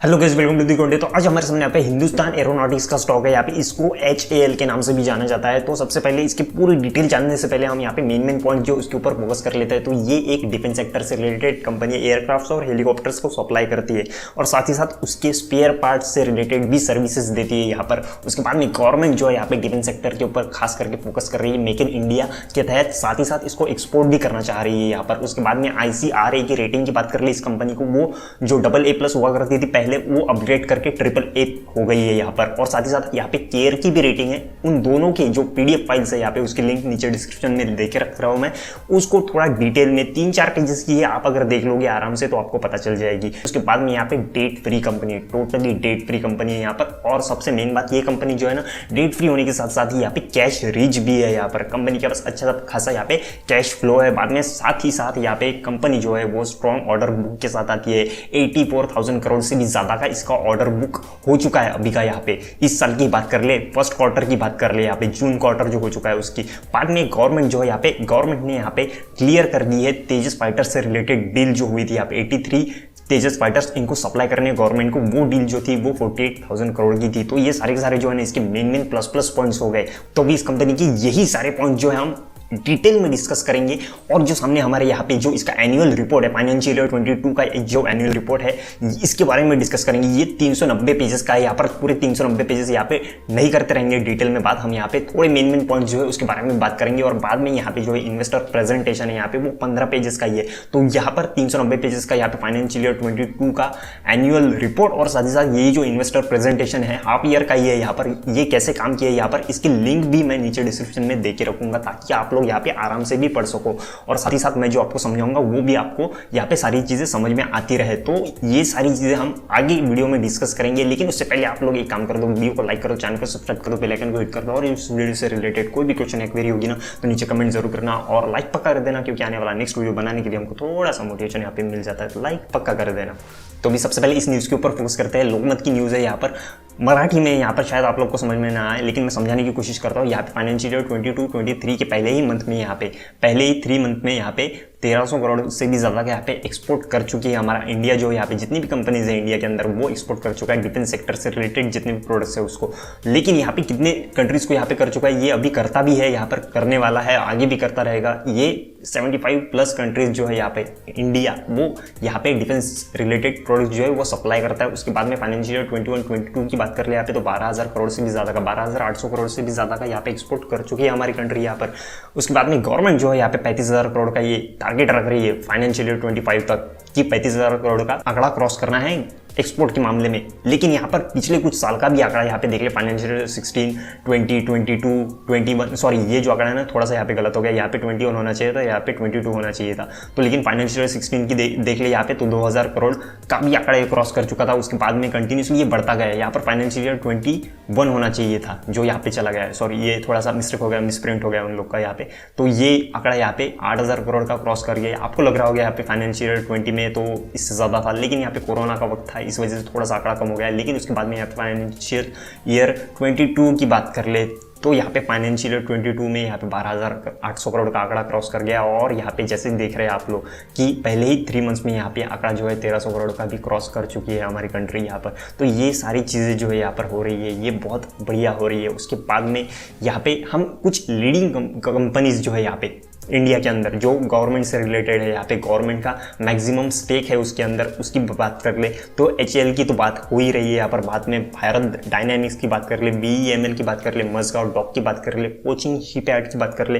Hello guys, welcome to the content. तो आज हमारे सामने यहाँ पे हिंदुस्तान एरोनॉटिक्स का स्टॉक है। यहाँ पे इसको HAL के नाम से भी जाना जाता है। तो सबसे पहले इसकी पूरी डिटेल जानने से पहले हम यहाँ पे मेन पॉइंट जो उसके ऊपर फोकस कर लेते हैं। तो ये एक डिफेंस सेक्टर से रिलेटेड कंपनी एयरक्राफ्ट और हेलीकॉप्टर्स को सप्लाई करती है और साथ ही साथ उसके स्पेयर पार्ट से रिलेटेड भी सर्विसेज देती है यहाँ पर। उसके बाद में गवर्नमेंट जो है यहाँ पे डिफेंस सेक्टर के ऊपर खास करके फोकस कर रही है मेक इन इंडिया के तहत, साथ ही साथ इसको एक्सपोर्ट भी करना चाह रही है यहाँ पर। उसके बाद में ICRA की रेटिंग की बात कर ली इस कंपनी को, वो जो AA+ हुआ करती थी पहले, वो अपग्रेड करके AAA हो गई है यहाँ पर। और साथ ही साथ यहाँ पे केयर की भी रेटिंग है। उन दोनों की जो PDF फाइल्स है यहाँ पे, उसकी लिंक नीचे डिस्क्रिप्शन में देके रख रहा हूँ मैं, उसको थोड़ा डिटेल में 3-4 पेजेस की है, आप अगर देख लोगे आराम से तो आपको पता चल जाएगी। उसके बाद में यहाँ पे डेट फ्री कंपनी है, टोटली डेट फ्री कंपनी है यहाँ पर। और सबसे मेन बात, ये कंपनी जो है ना, डेट फ्री होने के साथ साथ ही यहाँ पे कैश रिच भी है यहाँ पर। कंपनी के पास अच्छा खासा यहाँ पे कैश फ्लो है। बाद में साथ ही साथ यहाँ पे कंपनी जो है वो स्ट्रॉन्ग ऑर्डर बुक के साथ आती है। 84,000 करोड़ से भी ज्यादा का इसका ऑर्डर बुक हो चुका है अभी का। यहाँ पे इस साल की बात कर ले, फर्स्ट क्वार्टर की बात कर ले, यहाँ पे जून क्वार्टर जो हो चुका है उसकी। बाद में गवर्नमेंट जो है यहाँ पे, गवर्नमेंट ने यहाँ पे क्लियर कर दी है तेजस फाइटर से रिलेटेड डील जो हुई थी यहाँ पे 83 तेजस फाइटर्स इनको सप्लाई करने गवर्नमेंट को, वो डील जो थी वो 48,000 करोड़ की थी। तो ये सारे के सारे जो है ना इसके मेन प्लस पॉइंट्स हो गए। तो भी इस कंपनी की यही सारे पॉइंट जो है हम डिटेल में डिस्कस करेंगे। और जो सामने हमारे यहाँ पे जो इसका एनुअल रिपोर्ट है, फाइनेंशियल ईयर 22 का जो एनुअल रिपोर्ट है, इसके बारे में डिस्कस करेंगे। ये 390 पेजेस का है यहाँ पर। पूरे 390 पेजेस यहाँ पे नहीं करते रहेंगे डिटेल में बात, हम यहाँ पे थोड़े मेन पॉइंट जो है उसके बारे में बात करेंगे। और बाद में यहाँ पे जो है इन्वेस्टर प्रेजेंटेशन है यहाँ पे, वो 15 पेजेस का ही है। तो यहाँ पर 390 पेजेस का यहाँ पे फाइनेंशियल ईयर 22 का एनुअल रिपोर्ट और साथ ही साथ ये जो इन्वेस्टर प्रेजेंटेशन है हाफ ईयर का ही है यहाँ पर। ये कैसे काम किया है यहाँ पर, इसकी लिंक भी मैं नीचे डिस्क्रिप्शन में दे के रखूंगा ताकि आप लोग यहाँ पे आराम से भी पढ़ सको। और साथ ही साथ मैं जो आपको समझाऊंगा वो भी आपको यहाँ पे सारी चीजें समझ में आती रहे। तो ये सारी चीजें हम आगे वीडियो में डिस्कस करेंगे। लेकिन उससे पहले आप लोग एक काम कर दो, वीडियो को लाइक करो, चैनल को सब्सक्राइब करो, बेल आइकन को हिट कर दो। और इस वीडियो से रिलेटेड कोई भी क्वेश्चन या क्वेरी होगी ना तो नीचे कमेंट जरूर करना और लाइक पक्का कर देना, क्योंकि आने वाला नेक्स्ट वीडियो बनाने के लिए हमको थोड़ा सा मोटिवेशन यहाँ पे मिल जाता है। तो लाइक पक्का कर देना। तो भी सबसे पहले इस न्यूज़ के ऊपर फोकस करते हैं। लोकमत की न्यूज़ है यहाँ पर, मराठी में। यहाँ पर शायद आप लोग को समझ में ना आए, लेकिन मैं समझाने की कोशिश करता हूँ। यहाँ पे फाइनेंशियल ईयर 22-23 के पहले ही मंथ में, यहाँ पे पहले ही 3 मंथ में यहाँ पे 1300 करोड़ से भी ज़्यादा का यहाँ पे एक्सपोर्ट कर चुकी है हमारा इंडिया। जो यहाँ पे जितनी भी कंपनीज है इंडिया के अंदर, वो एक्सपोर्ट कर चुका है डिफेंस सेक्टर से रिलेटेड जितने भी प्रोडक्ट्स है उसको। लेकिन यहाँ पे कितने कंट्रीज को यहाँ पे कर चुका है, ये अभी करता भी है, यहाँ पर करने वाला है, आगे भी करता रहेगा। ये 75+ कंट्रीज जो है यहाँ पे इंडिया, वो यहाँ पे डिफेंस रिलेटेड प्रोडक्ट जो है वो सप्लाई करता है। उसके बाद में फाइनेंशियल ईयर 21-22 की बात कर ले यहाँ पे, तो 12,000 करोड़ से भी ज़्यादा का, 12,800 करोड़ से भी ज़्यादा का यहाँ पे एक्सपोर्ट कर चुकी है हमारी कंट्री यहाँ पर। उसके बाद में गवर्नमेंट जो है यहाँ पे 35,000 करोड़ का ये टारगेट रख रही है फाइनेंशियल ईयर 25 तक, कि 35,000 करोड़ का आंकड़ा क्रॉस करना है एक्सपोर्ट के मामले में। लेकिन यहाँ पर पिछले कुछ साल का भी आंकड़ा यहाँ पे देख ले, फाइनेंशियल ईयर 16, 20, 22, 21, सॉरी ये जो आंकड़ा है ना थोड़ा सा यहाँ पे गलत हो गया, यहाँ पे 21 होना चाहिए था, यहाँ पे 22 होना चाहिए था। तो लेकिन फाइनेंशियल ईयर 16 की देख ले यहाँ पे, तो 2,000 करोड़ का भी आंकड़ा क्रॉस कर चुका था। उसके बाद में कंटिन्यूसली ये बढ़ता गया। यहाँ पर फाइनेंशियल ईयर 21 होना चाहिए था, जो यहाँ पे चला गया है। सॉरी ये थोड़ा सा मिस्टेक हो गया, मिसप्रिंट हो गया उन लोग का यहाँ पे। तो ये आंकड़ा यहाँ पे 8,000 करोड़ का क्रॉस कर गया। आपको लग रहा होगा यहाँ पे फाइनेंशियल ईयर 20 में तो इससे ज़्यादा था, लेकिन यहाँ पे कोरोना का वक्त था, इस वजह से थोड़ा सा आंकड़ा कम हो गया है। लेकिन उसके बाद में यहाँ पे फाइनेंशियल ईयर 22 की बात कर ले, तो यहाँ पे फाइनेंशियल ईयर 22 में यहाँ पे 12,800 करोड़ का आंकड़ा क्रॉस कर गया। और यहाँ पे जैसे देख रहे हैं आप लोग कि पहले ही 3 मंथ्स में यहाँ पे आंकड़ा जो है 1,300 करोड़ का भी क्रॉस कर चुकी है हमारी कंट्री यहाँ पर। तो ये सारी चीज़ें जो है यहाँ पर हो रही है, ये बहुत बढ़िया हो रही है। उसके बाद में यहाँ पे हम कुछ लीडिंग कंपनीज जो है यहाँ पे इंडिया के अंदर, जो गवर्नमेंट से रिलेटेड है, यहाँ पे गवर्नमेंट का मैक्सिमम स्टेक है उसके अंदर, उसकी बात कर ले तो HAL की तो बात हो ही रही है यहाँ पर। बाद में भारत डायनामिक्स की बात कर ले, BEML की बात कर ले, मज़गांव डॉक की बात कर ले, कोचिन शिपयार्ड की बात कर ले,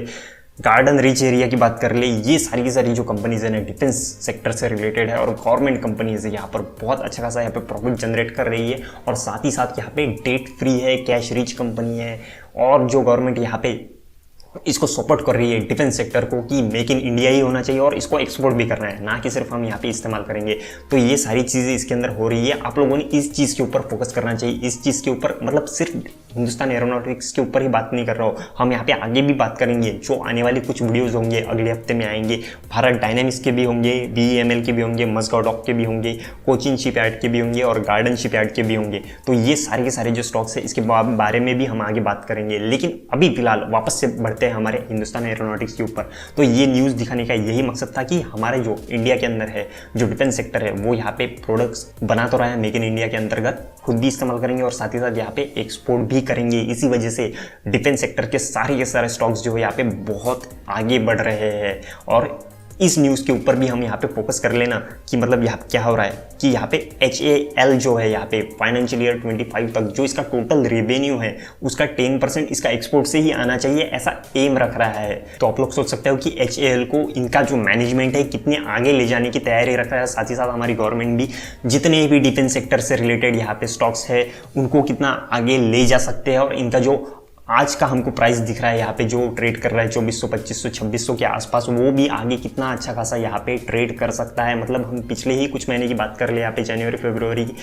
गार्डन रिच एरिया की बात कर ले। ये सारी की सारी जो कंपनीज है ना डिफेंस सेक्टर से रिलेटेड है और गवर्नमेंट कंपनीज है, यहाँ पर बहुत अच्छा खासा यहाँ पे प्रॉफिट जनरेट कर रही है। और साथ ही साथ यहाँ पे डेट फ्री है, कैश रिच कंपनी है। और जो गवर्नमेंट यहाँ पे इसको सपोर्ट कर रही है डिफेंस सेक्टर को, कि मेक इन इंडिया ही होना चाहिए और इसको एक्सपोर्ट भी करना है, ना कि सिर्फ हम यहाँ पे इस्तेमाल करेंगे। तो ये सारी चीज़ें इसके अंदर हो रही है। आप लोगों ने इस चीज़ के ऊपर फोकस करना चाहिए। इस चीज़ के ऊपर मतलब सिर्फ हिंदुस्तान एरोनॉटिक्स के ऊपर ही बात नहीं कर रहा हूँ, हम यहाँ पे आगे भी बात करेंगे। जो आने वाली कुछ वीडियोज़ होंगे अगले हफ्ते में आएंगे, भारत डायनामिक्स के भी होंगे, BEML के भी होंगे, मज़गांव डॉक के भी होंगे, कोचिन शिपयार्ड के भी होंगे और गार्डन शिपयार्ड के भी होंगे। तो ये सारे के सारे जो स्टॉक्स है इसके बारे में भी हम आगे बात करेंगे। लेकिन अभी फिलहाल वापस से बढ़ते बढ़ते हैं हमारे हिंदुस्तान एरोनॉटिक्स के ऊपर। तो ये न्यूज़ दिखाने का यही मकसद था कि हमारे जो इंडिया के अंदर है, जो डिफेंस सेक्टर है, वो यहाँ पे प्रोडक्ट्स बना तो रहा है मेक इन इंडिया के अंतर्गत, खुद भी इस्तेमाल करेंगे और साथ ही साथ यहाँ पे एक्सपोर्ट भी करेंगे। इसी वजह से डिफेंस सेक्टर के सारे स्टॉक्स जो है यहाँ पे बहुत आगे बढ़ रहे हैं। और इस न्यूज़ के ऊपर भी हम यहाँ पे फोकस कर लेना कि मतलब यहाँ क्या हो रहा है कि यहाँ पे HAL जो है यहाँ पे फाइनेंशियल ईयर 25 तक जो इसका टोटल रेवेन्यू है उसका 10% इसका एक्सपोर्ट से ही आना चाहिए, ऐसा एम रख रहा है। तो आप लोग सोच सकते हो कि HAL को इनका जो मैनेजमेंट है कितने आगे ले जाने की तैयारी रख रहा है। साथ ही साथ हमारी गवर्नमेंट भी जितने भी डिफेंस सेक्टर से रिलेटेड यहाँ पे स्टॉक्स है उनको कितना आगे ले जा सकते हैं। और इनका जो आज का हमको प्राइस दिख रहा है यहाँ पे जो ट्रेड कर रहा है 2400, 2500, 2600 के आसपास, वो भी आगे कितना अच्छा खासा यहाँ पे ट्रेड कर सकता है। मतलब हम पिछले ही कुछ महीने की बात कर ले यहाँ पे जनवरी फरवरी की,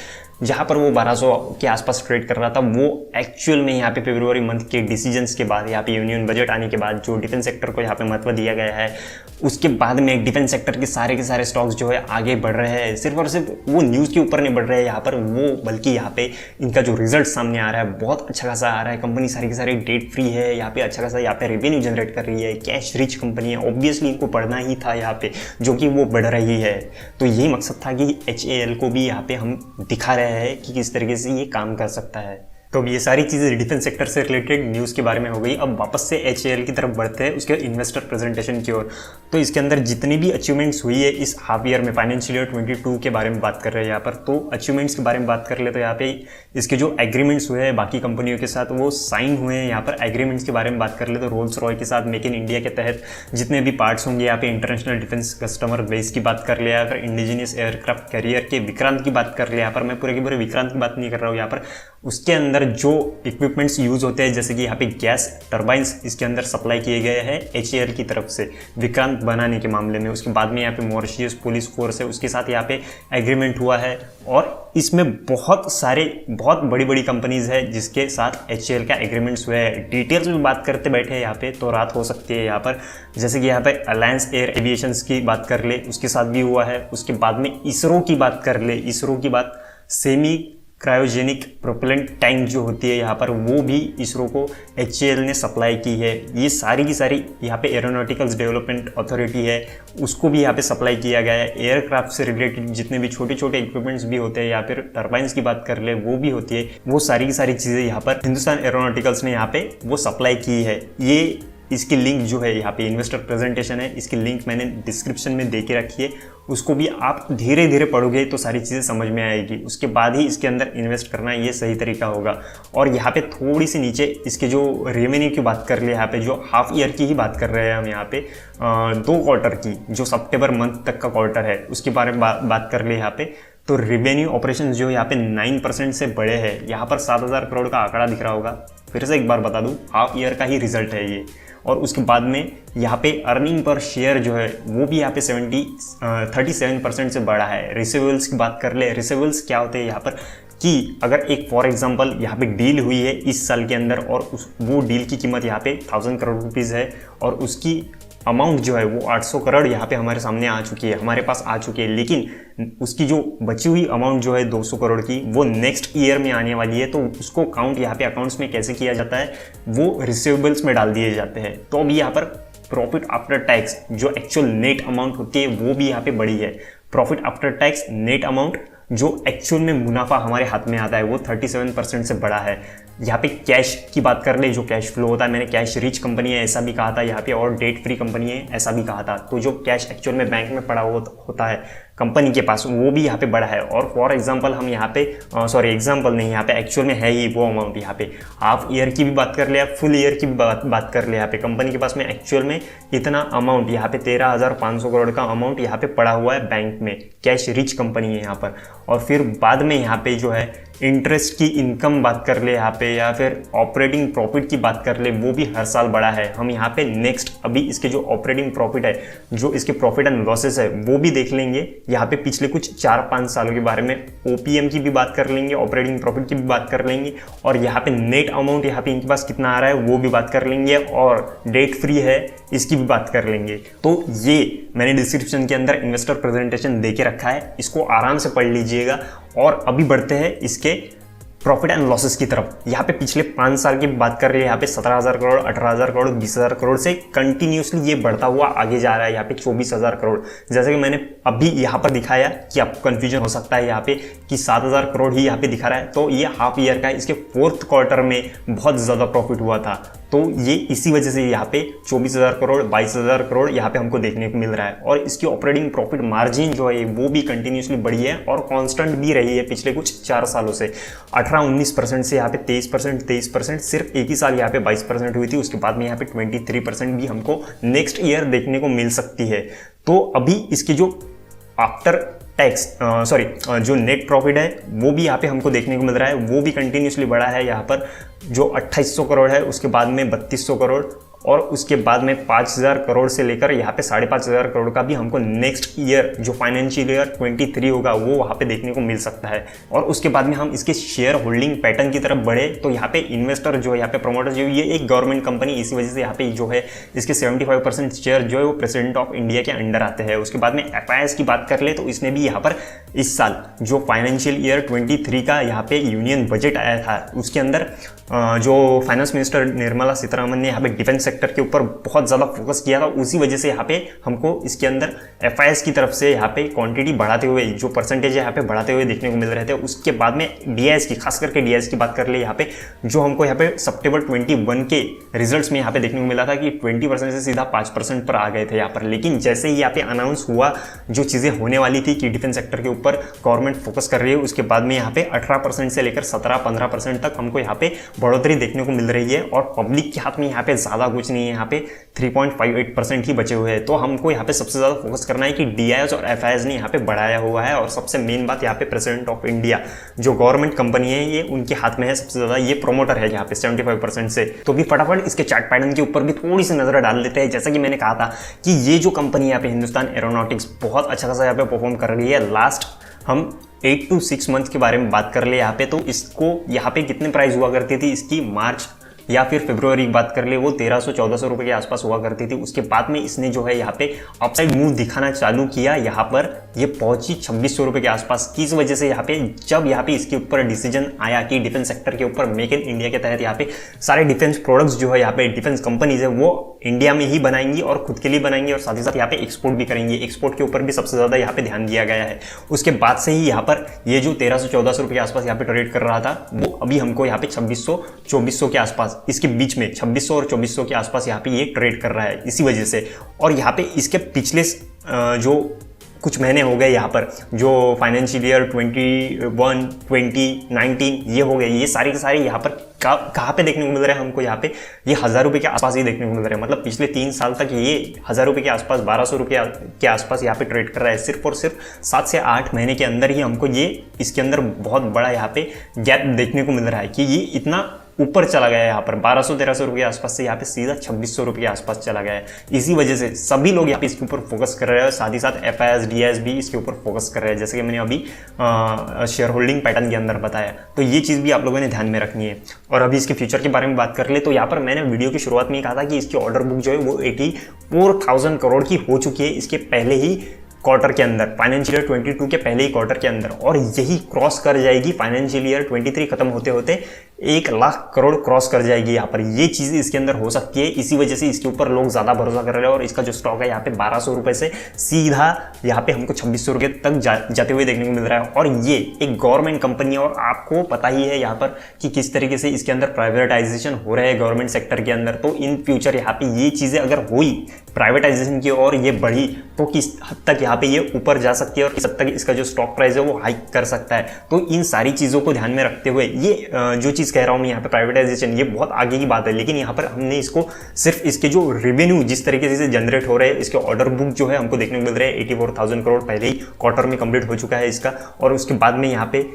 जहाँ पर वो 1200 के आसपास ट्रेड कर रहा था, वो एक्चुअल में यहाँ पे फरवरी मंथ के डिसीजंस के बाद, यहाँ पे यूनियन बजट आने के बाद जो डिफेंस सेक्टर को यहाँ पे महत्व दिया गया है, उसके बाद में डिफेंस सेक्टर के सारे स्टॉक्स जो है आगे बढ़ रहे हैं। सिर्फ और सिर्फ वो न्यूज़ के ऊपर नहीं बढ़ रहे हैं यहाँ पर, वो बल्कि यहाँ पे इनका जो रिजल्ट सामने आ रहा है बहुत अच्छा खासा आ रहा है। कंपनी सारी की सारी डेट फ्री है, यहाँ पे अच्छा खासा यहाँ पे रेवेन्यू जनरेट कर रही है, कैश रिच कंपनी है, ऑब्वियसली इनको बढ़ना ही था यहाँ पे, जो कि वो बढ़ रही है। तो यही मकसद था कि HAL को भी यहाँ पे हम दिखा रहे हैं कि किस तरीके से ये काम कर सकता है। तो अब ये सारी चीज़ें डिफेंस सेक्टर से रिलेटेड न्यूज़ के बारे में हो गई। अब वापस से HAL की तरफ बढ़ते हैं उसके इन्वेस्टर प्रेजेंटेशन की ओर। तो इसके अंदर जितनी भी अचीवमेंट्स हुई है इस हाफ ईयर में, फाइनेंशियल ईयर 22 के बारे में बात कर रहे हैं यहाँ पर। तो अचीवमेंट्स के बारे में बात कर ले तो यहाँ पे इसके जो एग्रीमेंट्स हुए हैं बाकी कंपनियों के साथ वो साइन हुए हैं। यहाँ पर एग्रीमेंट्स के बारे में बात कर ले तो रोल्स रॉय के साथ मेक इन इंडिया के तहत जितने भी पार्ट्स होंगे यहाँ पे इंटरनेशनल डिफेंस कस्टमर बेस की बात कर लिया, फिर इंडिजीनियस एयरक्राफ्ट कैरियर के विक्रांत की बात कर लिया। यहाँ पर मैं पूरे के पूरे विक्रांत की बात नहीं कर रहा हूँ। यहाँ पर उसके अंदर जो इक्विपमेंट्स यूज होते हैं जैसे कि यहाँ पे गैस टर्बाइंस इसके अंदर सप्लाई किए गए हैं HAL की तरफ से विक्रांत बनाने के मामले में। उसके बाद में यहाँ पे मॉरिशस पुलिस फोर्स है, उसके साथ यहाँ पे एग्रीमेंट हुआ है। और इसमें बहुत बड़ी कंपनीज है जिसके साथ HAL का एग्रीमेंट्स हुए हैं। डिटेल्स में बात करते बैठे हैं यहाँ पे तो रात हो सकती है यहाँ पर। जैसे कि यहाँ पे अलायंस एयर एविएशंस की बात कर ले, उसके साथ भी हुआ है। उसके बाद में इसरो की बात कर ले, इसरो की बात सेमी क्रायोजेनिक प्रोपेलेंट टैंक जो होती है यहाँ पर, वो भी इसरो को HAL ने सप्लाई की है। ये सारी की सारी यहाँ पे एरोनॉटिकल्स डेवलपमेंट अथॉरिटी है, उसको भी यहाँ पे सप्लाई किया गया है। एयरक्राफ्ट से रिलेटेड जितने भी छोटे छोटे इक्विपमेंट्स भी होते हैं या फिर टर्बाइंस की बात कर ले वो भी होती है, वो सारी की सारी चीज़ें यहाँ पर हिंदुस्तान एरोनॉटिकल्स ने यहाँ पे वो सप्लाई की है। ये इसकी लिंक जो है यहाँ पे इन्वेस्टर प्रेजेंटेशन है, इसकी लिंक मैंने डिस्क्रिप्शन में दे के रखी है। उसको भी आप धीरे धीरे पढ़ोगे तो सारी चीज़ें समझ में आएगी, उसके बाद ही इसके अंदर इन्वेस्ट करना ये सही तरीका होगा। और यहाँ पे थोड़ी सी नीचे इसके जो रेवेन्यू की बात कर ले, यहाँ पे जो हाफ ईयर की ही बात कर रहे हैं हम, यहाँ पे 2 क्वार्टर की जो सितंबर मंथ तक का क्वार्टर है उसके बारे में बात कर ले यहाँ पे। तो रेवेन्यू ऑपरेशन जो यहाँ पे 9% से बड़े हैं। यहाँ पर 7000 करोड़ का आंकड़ा दिख रहा होगा, फिर से एक बार बता दूँ हाफ ईयर का ही रिजल्ट है ये। और उसके बाद में यहाँ पे अर्निंग पर शेयर जो है वो भी यहाँ पे 37% से बढ़ा है। रिसीवेबल्स की बात कर ले, रिसीवेबल्स क्या होते हैं यहाँ पर कि अगर एक फॉर एग्जांपल यहाँ पे डील हुई है इस साल के अंदर और वो डील की कीमत यहाँ पे 1000 करोड़ रुपीज़ है और उसकी अमाउंट जो है वो 800 करोड़ यहाँ पे हमारे सामने आ चुकी है, हमारे पास आ चुकी है। लेकिन उसकी जो बची हुई अमाउंट जो है 200 करोड़ की वो नेक्स्ट ईयर में आने वाली है। तो उसको काउंट यहाँ पे अकाउंट्स में कैसे किया जाता है, वो रिसीवेबल्स में डाल दिए जाते हैं। तो अभी यहाँ पर प्रॉफिट आफ्टर टैक्स जो एक्चुअल नेट अमाउंट होती है वो भी यहाँ पे बढ़ी है। Profit after tax net amount जो एक्चुअल में मुनाफा हमारे हाथ में आता है वो 37% से बढ़ा है। यहाँ पे कैश की बात कर ले, जो कैश फ्लो होता है, मैंने कैश रिच कंपनी है ऐसा भी कहा था यहाँ पे, और डेट फ्री कंपनी है ऐसा भी कहा था। तो जो कैश एक्चुअल में बैंक में पड़ा होता है कंपनी के पास वो भी यहाँ पे बढ़ा है। और फॉर एग्जांपल हम यहाँ पे एग्जांपल नहीं, यहाँ पे एक्चुअल में है ही वो अमाउंट। यहाँ पे हाफ ईयर की भी बात कर ले, फुल ईयर की भी बात कर ले, यहाँ पे कंपनी के पास में एक्चुअल में इतना अमाउंट यहाँ पे 13,500 करोड़ का अमाउंट यहाँ पे पड़ा हुआ है बैंक में। कैश रिच कंपनी है यहाँ पर। और फिर बाद में यहाँ पे जो है इंटरेस्ट की इनकम बात कर ले यहाँ पे, या फिर ऑपरेटिंग प्रॉफिट की बात कर ले, वो भी हर साल बढ़ा है। हम यहाँ पे नेक्स्ट अभी इसके जो ऑपरेटिंग प्रॉफिट है, जो इसके प्रॉफिट एंड लॉसेस है वो भी देख लेंगे। यहाँ पे पिछले कुछ 4-5 सालों के बारे में OPM की भी बात कर लेंगे, ऑपरेटिंग प्रॉफिट की भी बात कर लेंगे, और यहाँ पे नेट अमाउंट यहाँ पे इनके पास कितना आ रहा है वो भी बात कर लेंगे, और डेट फ्री है इसकी भी बात कर लेंगे। तो ये मैंने डिस्क्रिप्शन के अंदर इन्वेस्टर प्रेजेंटेशन दे के रखा है, इसको आराम से पढ़ लीजिएगा। और अभी बढ़ते हैं इसके प्रॉफिट एंड लॉसेस की तरफ। यहाँ पे पिछले 5 साल की बात कर रहे हैं, यहाँ पे 17,000 करोड़, 18,000 करोड़, 20,000 करोड़ से कंटिन्यूसली ये बढ़ता हुआ आगे जा रहा है। यहाँ पे 24,000 करोड़, जैसे कि मैंने अभी यहाँ पर दिखाया कि आपको कंफ्यूजन हो सकता है यहाँ पे कि 7,000 करोड़ ही यहाँ पे दिखा रहा है, तो ये हाफ ईयर का है। इसके 4th क्वार्टर में बहुत ज़्यादा प्रॉफिट हुआ था, तो ये इसी वजह से यहाँ पे 24,000 करोड़, 22,000 करोड़ यहाँ पे हमको देखने को मिल रहा है। और इसकी ऑपरेटिंग प्रॉफिट मार्जिन जो है वो भी कंटिन्यूसली बढ़ी है और कांस्टेंट भी रही है पिछले कुछ 4 सालों से। 18-19% से यहाँ पे 23%, सिर्फ एक ही साल यहाँ पे 22% हुई थी। उसके बाद में यहाँ पे 23% भी हमको नेक्स्ट ईयर देखने को मिल सकती है। तो अभी इसके जो आफ्टर टैक्स जो नेट प्रॉफिट है वो भी यहाँ पे हमको देखने को मिल रहा है, वो भी कंटिन्यूसली बढ़ा है। यहाँ पर जो 2800 करोड़ है, उसके बाद में 3200 करोड़, और उसके बाद में 5,000 करोड़ से लेकर यहाँ पे 5,500 करोड़ का भी हमको नेक्स्ट ईयर जो फाइनेंशियल ईयर 23 होगा वो वहाँ पे देखने को मिल सकता है। और उसके बाद में हम इसके शेयर होल्डिंग पैटर्न की तरफ बढ़े तो यहाँ पे इन्वेस्टर जो है, यहाँ पे प्रोमोटर जो, ये एक गवर्नमेंट कंपनी, इसी वजह से यहाँ पे जो है इसके 75% शेयर जो है वो प्रेसिडेंट ऑफ इंडिया के अंडर आते हैं। उसके बाद में FIS की बात कर ले तो इसने भी यहाँ पर इस साल जो फाइनेंशियल ईयर 23 का यहाँ पे यूनियन बजट आया था, उसके अंदर जो फाइनेंस मिनिस्टर निर्मला सीतारमण ने यहाँ पे डिफेंस सेक्टर के ऊपर बहुत ज़्यादा फोकस किया था। उसी वजह से यहाँ पे हमको इसके अंदर FIS की तरफ से यहाँ पे क्वांटिटी बढ़ाते हुए, जो परसेंटेज है यहाँ पे बढ़ाते हुए देखने को मिल रहे थे। उसके बाद में DIS की, खास करके DIS की बात कर ले यहाँ पे, जो हमको यहाँ पे सितंबर 21 के रिजल्ट्स में यहाँ पे देखने को मिला था कि 20% से सीधा 5% पर आ गए थे यहाँ पर। लेकिन जैसे ही यहाँ पे अनाउंस हुआ जो चीज़ें होने वाली थी कि डिफेंस सेक्टर के ऊपर गवर्नमेंट फोकस कर रही है, उसके बाद में यहाँ पे 18% से लेकर 17-15% तक हमको यहाँ पे बढ़ोतरी देखने को मिल रही है। और पब्लिक के हाथ में यहाँ पे ज़्यादा कुछ नहीं है, यहाँ पे 3.58% ही बचे हुए हैं। तो हमको यहाँ पे सबसे ज़्यादा फोकस करना है कि DIS और FIS ने यहाँ पे बढ़ाया हुआ है। और सबसे मेन बात यहाँ पे प्रेसिडेंट ऑफ इंडिया जो गवर्नमेंट कंपनी है ये उनके हाथ में है सबसे ज़्यादा, ये प्रोमोटर है यहाँ पे 75% से। तो भी फटाफट इसके चार्ट पैटर्न के ऊपर भी थोड़ी सी नजर डाल लेते हैं। जैसा कि मैंने कहा था कि ये जो कंपनी यहाँ पे हिंदुस्तान एरोनॉटिक्स बहुत अच्छा खासा यहाँ पे परफॉर्म कर रही है। लास्ट हम 8 to 6 मंथ के बारे में बात कर ले यहाँ पे, तो इसको यहाँ पे कितने प्राइस हुआ करती थी इसकी, मार्च या फिर फरवरी की बात कर ले वो 1300-1400 रुपए के आसपास हुआ करती थी। उसके बाद में इसने जो है यहाँ पे अपसाइड मूव दिखाना चालू किया, यहाँ पर ये पहुंची 2600 रुपए के आसपास। किस वजह से यहाँ पे, जब यहाँ पे इसके ऊपर डिसीजन आया कि डिफेंस सेक्टर के ऊपर मेक इन इंडिया के तहत यहाँ पे सारे डिफेंस प्रोडक्ट्स जो है यहाँ पे डिफेंस कंपनीज है वो इंडिया में ही बनाएंगी और खुद के लिए बनाएंगी और साथ ही साथ यहाँ पे एक्सपोर्ट भी करेंगी। एक्सपोर्ट के ऊपर भी सबसे ज्यादा यहाँ पे ध्यान दिया गया है। उसके बाद से ही यहाँ पर ये जो 1300-1400 रुपए के आसपास यहाँ पे ट्रेड कर रहा था वो अभी हमको यहाँ पे 2600-2400 के आसपास, इसके बीच में 2600 और 2400 के आसपास यहाँ पे ये ट्रेड कर रहा है इसी वजह से। और यहाँ पे इसके पिछले जो कुछ महीने हो गए यहाँ पर जो फाइनेंशियल ईयर 21, 20, 19 ये हो गए, ये सारे के सारे यहाँ पर कहाँ पे देखने को मिल रहा है हमको, यहाँ पे ये 1000 रुपये के आसपास ही देखने को मिल रहा है। मतलब पिछले 3 साल तक ये 1000 रुपये के आसपास, 1200 रुपये के आसपास यहाँ पे ट्रेड कर रहा है। सिर्फ और सिर्फ 7 से 8 महीने के अंदर ही हमको ये इसके अंदर बहुत बड़ा यहाँ पे गैप देखने को मिल रहा है कि ये इतना ऊपर चला गया है। यहाँ पर 1200-1300 रुपये के आसपास से यहाँ पे सीधा 2600 रुपये के आसपास चला गया है। इसी वजह से सभी लोग यहाँ पे इसके ऊपर फोकस कर रहे हैं, साथ ही साथ FIS, DIS भी इसके ऊपर फोकस कर रहे हैं, जैसे कि मैंने अभी शेयर होल्डिंग पैटर्न के अंदर बताया। तो ये चीज़ भी आप लोगों ने ध्यान में रखनी है। और अभी इसके फ्यूचर के बारे में बात कर ले तो यहाँ पर मैंने वीडियो की शुरुआत में ही कहा था कि इसकी ऑर्डर बुक जो है वो 84,000 करोड़ की हो चुकी है इसके पहले ही क्वार्टर के अंदर, फाइनेंशियल ईयर 22 के पहले ही क्वार्टर के अंदर, और यही क्रॉस कर जाएगी फाइनेंशियल ईयर 23 खत्म होते होते 1 लाख करोड़ क्रॉस कर जाएगी। यहाँ पर ये चीज़ इसके अंदर हो सकती है। इसी वजह से इसके ऊपर लोग ज़्यादा भरोसा कर रहे हैं और इसका जो स्टॉक है यहाँ पे 1200 रुपये से सीधा यहाँ पे हमको 2600 रुपये तक जाते हुए देखने को मिल रहा है। और ये एक गवर्नमेंट कंपनी है और आपको पता ही है यहाँ पर कि किस तरीके से इसके अंदर प्राइवेटाइजेशन हो रहा है गवर्नमेंट सेक्टर के अंदर। तो इन फ्यूचर यहाँ पे ये चीज़ें अगर हुई प्राइवेटाइजेशन की और ये बढ़ी तो किस हद तक यहाँ पे ये ऊपर जा सकती है और किस हद तक इसका जो स्टॉक प्राइस है वो हाइक कर सकता है। तो इन सारी चीज़ों को ध्यान में रखते हुए ये जो चीज़ कह रहा हूँ मैं यहाँ पे प्राइवेटाइजेशन, ये बहुत आगे की बात है, लेकिन यहाँ पर हमने इसको सिर्फ इसके जो रेवेन्यू जिस तरीके से जनरेट हो रहे हैं, इसके ऑर्डर बुक जो है हमको देखने को मिल रहा है 84,000 करोड़ पहले ही क्वार्टर में कंप्लीट हो चुका है इसका। और उसके बाद में यहाँ पे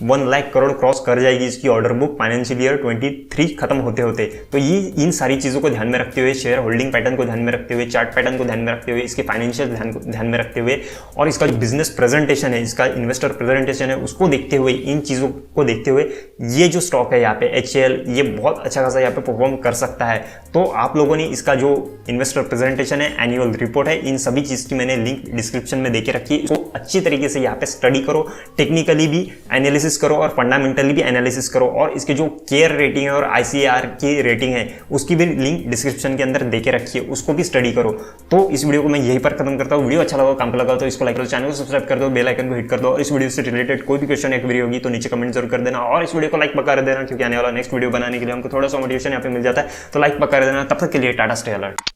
1 लाख करोड़ क्रॉस कर जाएगी इसकी ऑर्डर बुक फाइनेंशियल ईयर 23 खत्म होते होते। तो ये इन सारी चीज़ों को ध्यान में रखते हुए, शेयर होल्डिंग पैटर्न को ध्यान में रखते हुए, चार्ट पैटर्न को ध्यान में रखते हुए, इसके फाइनेंशियल ध्यान में रखते हुए और इसका जो बिजनेस प्रेजेंटेशन है, इसका इन्वेस्टर प्रेजेंटेशन है, उसको देखते हुए, इन चीज़ों को देखते हुए ये जो स्टॉक है यहाँ पे HAL ये बहुत अच्छा खासा यहाँ पे परफॉर्म कर सकता है। तो आप लोगों ने इसका जो इन्वेस्टर प्रेजेंटेशन है, एनुअल रिपोर्ट है, इन सभी चीज़ की मैंने लिंक डिस्क्रिप्शन में देके रखी है, तो अच्छी तरीके से यहाँ पे स्टडी करो, टेक्निकली भी एनालिसिस करो और फंडामेंटली भी एनालिसिस करो। और इसके जो केयर रेटिंग है और ICAR की रेटिंग है उसकी भी लिंक डिस्क्रिप्शन के अंदर देके रखिए, उसको भी स्टडी करो। तो इस वीडियो को मैं यहीं पर खत्म करता हूँ। वीडियो अच्छा लगा, काम पे लगा तो इसको लाइक करो, चैनल को सब्सक्राइब कर दो, बेल आइकन को हिट कर दो। और इस वीडियो से रिलेटेड कोई भी क्वेश्चन या क्वेरी होगी तो नीचे कमेंट जरूर कर देना और इस वीडियो को लाइक पक्का कर देना, क्योंकि आने वाला नेक्स्ट वीडियो बनाने के लिए हमको थोड़ा सा मोटिवेशन यहाँ पे मिल जाता है। तो लाइक पक्का कर देना। तब तक के लिए टाटा, स्टे अलर्ट।